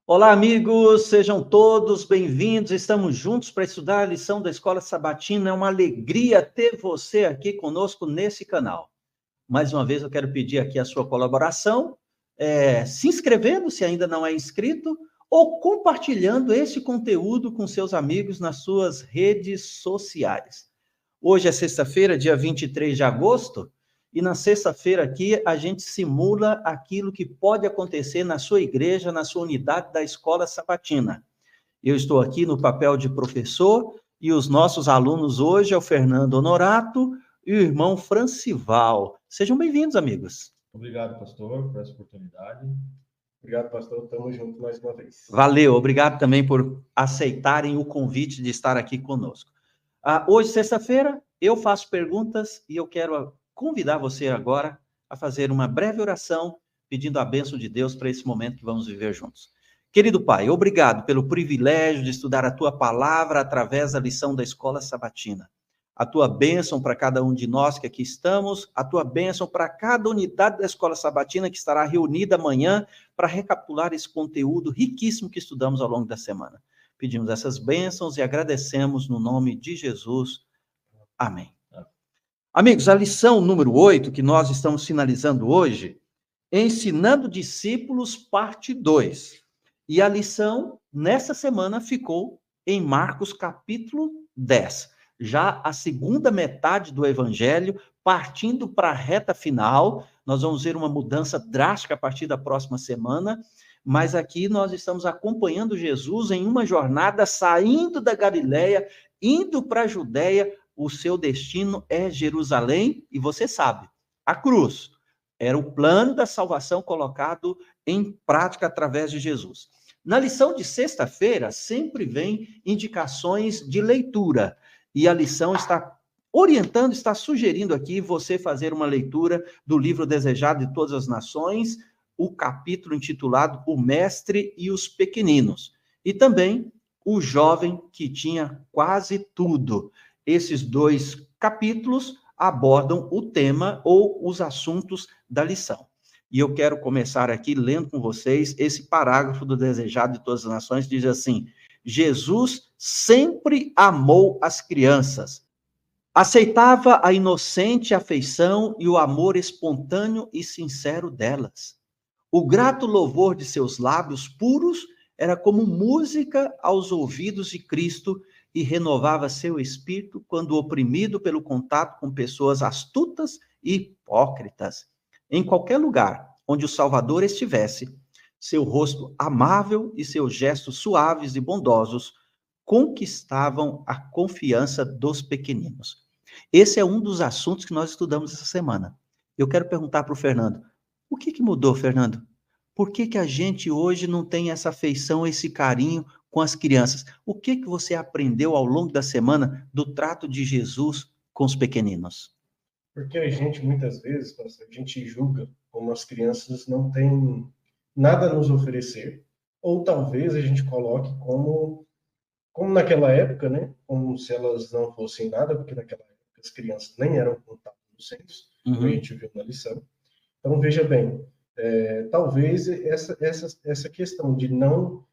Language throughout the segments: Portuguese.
Olá, amigos, sejam todos bem-vindos. Estamos juntos para estudar a lição da Escola Sabatina. É uma alegria ter você aqui conosco nesse canal. Mais uma vez, eu quero pedir aqui a sua colaboração, se inscrevendo, se ainda não é inscrito, ou compartilhando esse conteúdo com seus amigos nas suas redes sociais. Hoje é sexta-feira, dia 23 de agosto, e na sexta-feira aqui a gente simula aquilo que pode acontecer na sua igreja, na sua unidade da Escola Sabatina. Eu estou aqui no papel de professor e os nossos alunos hoje é o Fernando Honorato e o irmão Francival. Sejam bem-vindos, amigos. Obrigado, pastor, por essa oportunidade. Obrigado, pastor. Estamos juntos mais uma vez. Valeu, obrigado também por aceitarem o convite de estar aqui conosco. Hoje, sexta-feira, eu faço perguntas e eu quero convidar você agora a fazer uma breve oração pedindo a bênção de Deus para esse momento que vamos viver juntos. Querido Pai, obrigado pelo privilégio de estudar a Tua palavra através da lição da Escola Sabatina. A Tua bênção para cada um de nós que aqui estamos, a Tua bênção para cada unidade da Escola Sabatina que estará reunida amanhã para recapitular esse conteúdo riquíssimo que estudamos ao longo da semana. Pedimos essas bênçãos e agradecemos no nome de Jesus. Amém. Amigos, a lição número 8, que nós estamos finalizando hoje, Ensinando Discípulos, parte 2. E a lição, nessa semana, ficou em Marcos, capítulo 10. Já a segunda metade do Evangelho, partindo para a reta final. Nós vamos ver uma mudança drástica a partir da próxima semana, mas aqui nós estamos acompanhando Jesus em uma jornada, saindo da Galileia, indo para a Judéia. O seu destino é Jerusalém, e você sabe, a cruz era o plano da salvação colocado em prática através de Jesus. Na lição de sexta-feira, sempre vem indicações de leitura, e a lição está orientando, está sugerindo aqui você fazer uma leitura do livro Desejado de Todas as Nações, o capítulo intitulado O Mestre e os Pequeninos, e também O Jovem que Tinha Quase Tudo. Esses dois capítulos abordam o tema ou os assuntos da lição. E eu quero começar aqui lendo com vocês esse parágrafo do Desejado de Todas as Nações, que diz assim: Jesus sempre amou as crianças, aceitava a inocente afeição e o amor espontâneo e sincero delas. O grato louvor de seus lábios puros era como música aos ouvidos de Cristo e renovava seu espírito quando oprimido pelo contato com pessoas astutas e hipócritas. Em qualquer lugar onde o Salvador estivesse, seu rosto amável e seus gestos suaves e bondosos conquistavam a confiança dos pequeninos. Esse é um dos assuntos que nós estudamos essa semana. Eu quero perguntar para o Fernando, o que mudou, Fernando? Por que a gente hoje não tem essa afeição, esse carinho com as crianças? O que você aprendeu ao longo da semana do trato de Jesus com os pequeninos? Porque a gente, muitas vezes, a gente julga como as crianças não têm nada a nos oferecer, ou talvez a gente coloque como naquela época, né? Como se elas não fossem nada, porque naquela época as crianças nem eram contadas no censo, como a gente viu na lição. Então, veja bem, talvez essa questão de não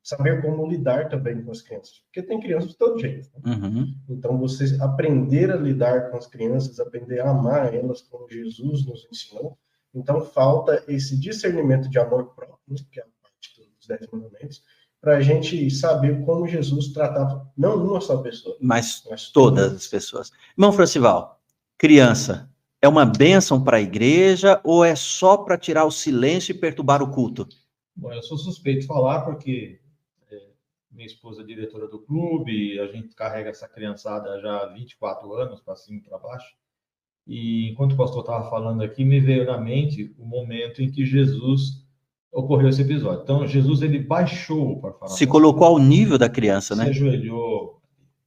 saber como lidar também com as crianças, porque tem crianças de todo jeito. Né? Então, você aprender a lidar com as crianças, aprender a amar elas como Jesus nos ensinou. Então, falta esse discernimento de amor próprio, que é a parte dos 10 mandamentos, para a gente saber como Jesus tratava não uma só pessoa, mas todas as pessoas. Irmão Francival, criança é uma bênção para a igreja ou é só para tirar o silêncio e perturbar o culto? Bom, eu sou suspeito de falar porque minha esposa é diretora do clube, a gente carrega essa criançada já há 24 anos, para cima e para baixo. E enquanto o pastor estava falando aqui, me veio na mente o momento em que Jesus ocorreu esse episódio. Então, Jesus, ele baixou, para falar. Se colocou ao nível da criança, né? Se ajoelhou,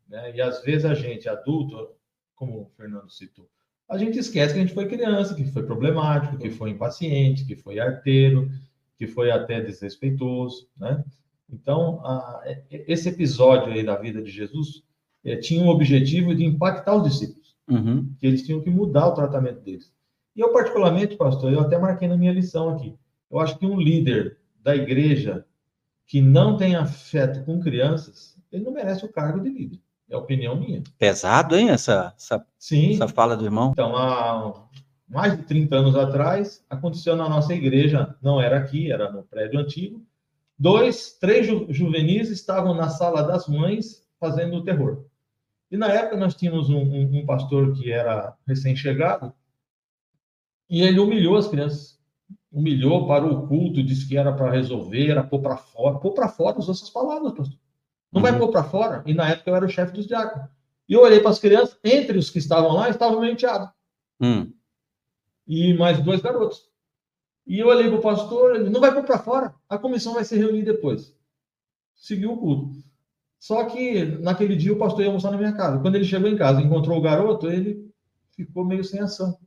né? E às vezes a gente, adulto, como o Fernando citou, a gente esquece que a gente foi criança, que foi problemático, que foi impaciente, que foi arteiro, que foi até desrespeitoso, né? Então, esse episódio aí da vida de Jesus tinha o objetivo de impactar os discípulos, que eles tinham que mudar o tratamento deles. E eu, particularmente, pastor, eu até marquei na minha lição aqui, eu acho que um líder da igreja que não tem afeto com crianças, ele não merece o cargo de líder. É a opinião minha. Pesado, hein, essa Sim. fala do irmão? Então, há mais de 30 anos atrás, aconteceu na nossa igreja, não era aqui, era no prédio antigo, 3 juvenis estavam na sala das mães fazendo o terror. E na época nós tínhamos um pastor que era recém-chegado, e ele humilhou as crianças. Humilhou, parou o culto, disse que era para resolver, era pôr para fora. Pôr para fora, usou essas palavras, pastor. Não vai pôr para fora? E na época eu era o chefe dos diáconos. E eu olhei para as crianças, entre os que estavam lá, estava o meu enteado. E mais 2 garotos. E eu olhei para o pastor, ele não vai pôr para fora, a comissão vai se reunir depois. Seguiu o culto. Só que naquele dia o pastor ia almoçar na minha casa. Quando ele chegou em casa e encontrou o garoto, ele ficou meio sem ação.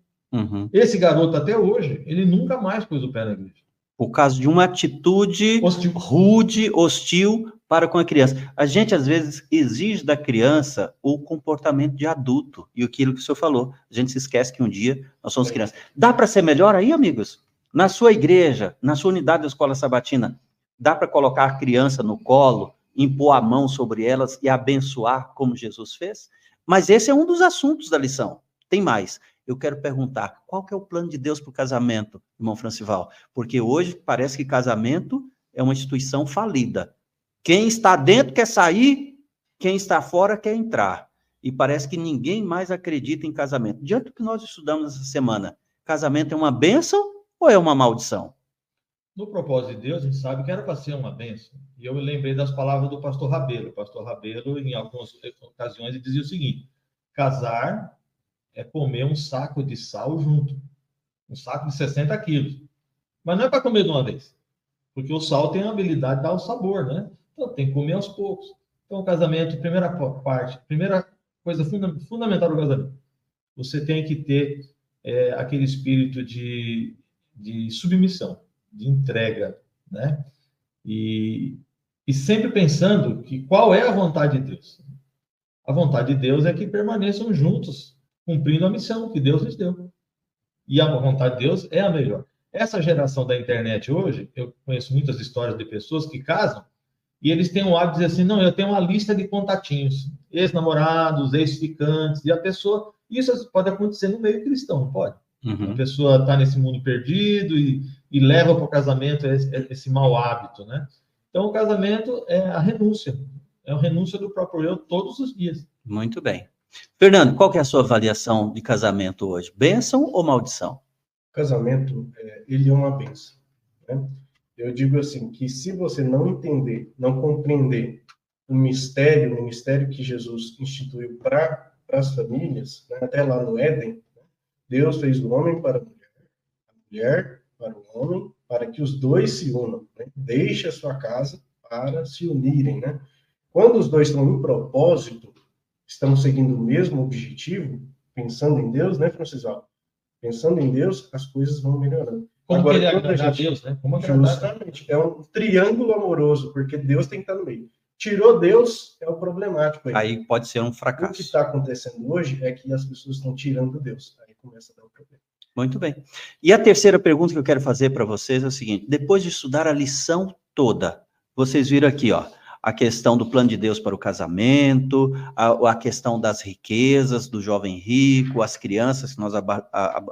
Esse garoto, até hoje, ele nunca mais pôs o pé na igreja. Por causa de uma atitude rude, hostil para com a criança. A gente, às vezes, exige da criança o comportamento de adulto. E aquilo que o senhor falou. A gente se esquece que um dia nós somos crianças. Dá para ser melhor aí, amigos? Na sua igreja, na sua unidade da escola sabatina, dá para colocar a criança no colo, impor a mão sobre elas e abençoar como Jesus fez? Mas esse é um dos assuntos da lição. Tem mais. Eu quero perguntar, qual que é o plano de Deus para o casamento, irmão Francival? Porque hoje parece que casamento é uma instituição falida. Quem está dentro quer sair, quem está fora quer entrar. E parece que ninguém mais acredita em casamento. Diante do que nós estudamos essa semana, casamento é uma bênção ou é uma maldição? No propósito de Deus, a gente sabe que era para ser uma bênção. E eu me lembrei das palavras do pastor Rabelo. O pastor Rabelo, em algumas ocasiões, ele dizia o seguinte: casar é comer um saco de sal junto. Um saco de 60 quilos. Mas não é para comer de uma vez. Porque o sal tem a habilidade de dar o sabor, né? Então tem que comer aos poucos. Então o casamento, primeira coisa fundamental do casamento. Você tem que ter aquele espírito de submissão, de entrega, né? E sempre pensando que qual é a vontade de Deus. A vontade de Deus é que permaneçam juntos, cumprindo a missão que Deus lhes deu. E a vontade de Deus é a melhor. Essa geração da internet hoje, eu conheço muitas histórias de pessoas que casam e eles têm um hábito de dizer assim, não, eu tenho uma lista de contatinhos, ex-namorados, ex-ficantes, e a pessoa... Isso pode acontecer no meio cristão, não pode? A pessoa está nesse mundo perdido e leva para o casamento esse mau hábito, né? Então, o casamento é a renúncia do próprio eu todos os dias. Muito bem. Fernando, qual que é a sua avaliação de casamento hoje? Bênção ou maldição? Casamento, ele é uma bênção, né? Eu digo assim, que se você não entender, não compreender o ministério que Jesus instituiu para as famílias, né? Até lá no Éden, Deus fez o homem para a mulher para o homem, para que os dois se unam, né? Deixe a sua casa para se unirem, né? Quando os dois estão em propósito, estamos seguindo o mesmo objetivo, pensando em Deus, né, Francisco? Pensando em Deus, as coisas vão melhorando. Como agora, querer agradar a Deus, né? Como justamente, é um triângulo amoroso, porque Deus tem que estar no meio. Tirou Deus, é o problemático. Aí pode ser um fracasso. O que está acontecendo hoje é que as pessoas estão tirando Deus. Aí começa a dar um problema. Muito bem. E a terceira pergunta que eu quero fazer para vocês é o seguinte: depois de estudar a lição toda, vocês viram aqui, ó, a questão do plano de Deus para o casamento, a questão das riquezas, do jovem rico, as crianças que nós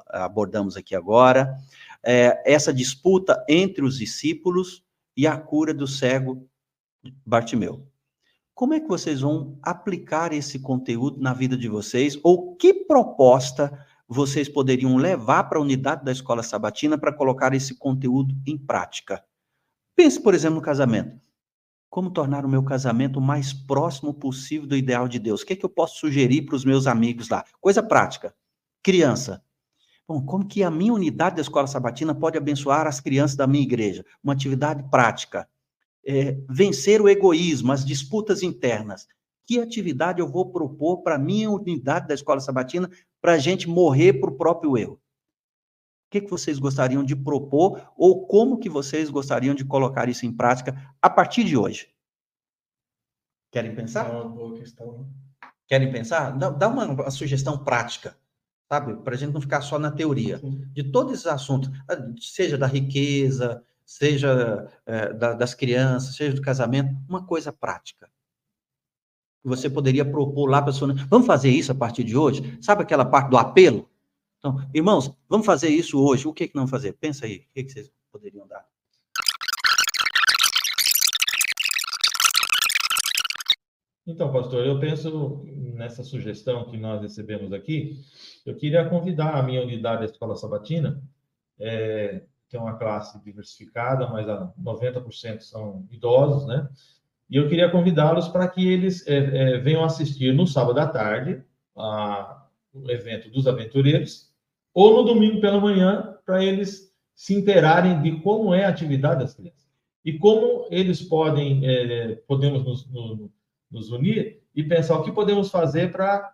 abordamos aqui agora, essa disputa entre os discípulos e a cura do cego Bartimeu. Como é que vocês vão aplicar esse conteúdo na vida de vocês? Ou que proposta vocês poderiam levar para a unidade da escola sabatina para colocar esse conteúdo em prática? Pense, por exemplo, no casamento. Como tornar o meu casamento o mais próximo possível do ideal de Deus? O que é que eu posso sugerir para os meus amigos lá? Coisa prática. Criança. Bom, como que a minha unidade da escola sabatina pode abençoar as crianças da minha igreja? Uma atividade prática. Vencer o egoísmo, as disputas internas. Que atividade eu vou propor para a minha unidade da escola sabatina para a gente morrer para o próprio erro? O que vocês gostariam de propor ou como que vocês gostariam de colocar isso em prática a partir de hoje? Querem pensar? É uma boa questão. Querem pensar? Dá uma sugestão prática, sabe? Para a gente não ficar só na teoria. De todos esses assuntos, seja da riqueza, seja das crianças, seja do casamento, uma coisa prática. Você poderia propor lá para a sua... Vamos fazer isso a partir de hoje? Sabe aquela parte do apelo? Então, irmãos, vamos fazer isso hoje. O que não fazer? Pensa aí, o que vocês poderiam dar? Então, pastor, eu penso nessa sugestão que nós recebemos aqui. Eu queria convidar a minha unidade da Escola Sabatina, tem uma classe diversificada, mas 90% são idosos, né? E eu queria convidá-los para que eles venham assistir no sábado à tarde o evento dos aventureiros, ou no domingo pela manhã, para eles se inteirarem de como é a atividade das crianças. E como eles podemos nos unir e pensar o que podemos fazer para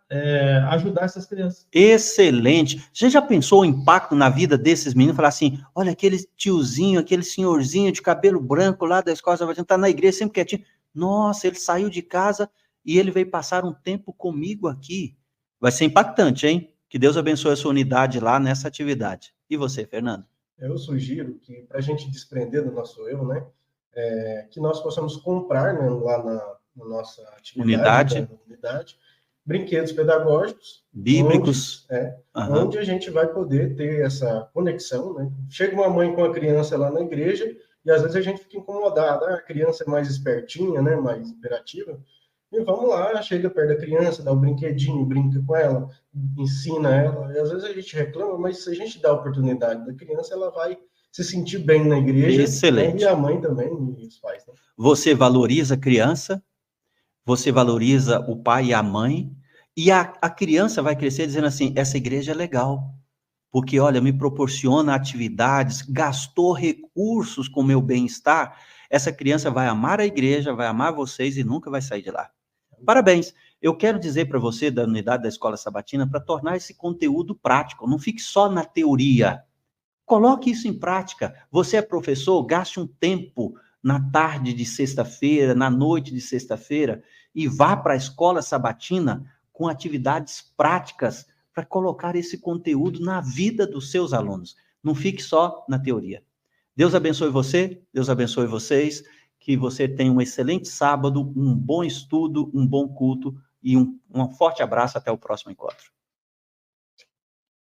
ajudar essas crianças. Excelente! Você já pensou o impacto na vida desses meninos? Falar assim, olha, aquele tiozinho, aquele senhorzinho de cabelo branco lá da escola Sabatina, está na igreja sempre quietinho. Nossa, ele saiu de casa e ele veio passar um tempo comigo aqui. Vai ser impactante, hein? Que Deus abençoe a sua unidade lá nessa atividade. E você, Fernando? Eu sugiro que, para a gente desprender do nosso eu, né, que nós possamos comprar, né, lá na nossa atividade, unidade, brinquedos pedagógicos, bíblicos, onde a gente vai poder ter essa conexão, né? Chega uma mãe com a criança lá na igreja e às vezes a gente fica incomodado, a criança é mais espertinha, né, mais imperativa, e vamos lá, chega perto da criança, dá um brinquedinho, brinca com ela, ensina ela, e às vezes a gente reclama, mas se a gente dá a oportunidade da criança, ela vai se sentir bem na igreja. Excelente. Né? E a mãe também, e os pais. Né? Você valoriza a criança, você valoriza o pai e a mãe, e a criança vai crescer dizendo assim, essa igreja é legal, porque, olha, me proporciona atividades, gastou recursos com o meu bem-estar, essa criança vai amar a igreja, vai amar vocês e nunca vai sair de lá. Parabéns! Eu quero dizer para você, da unidade da Escola Sabatina, para tornar esse conteúdo prático, não fique só na teoria. Coloque isso em prática. Você é professor, gaste um tempo na tarde de sexta-feira, na noite de sexta-feira, e vá para a Escola Sabatina com atividades práticas para colocar esse conteúdo na vida dos seus alunos. Não fique só na teoria. Deus abençoe você, Deus abençoe vocês, que você tenha um excelente sábado, um bom estudo, um bom culto e um forte abraço até o próximo encontro.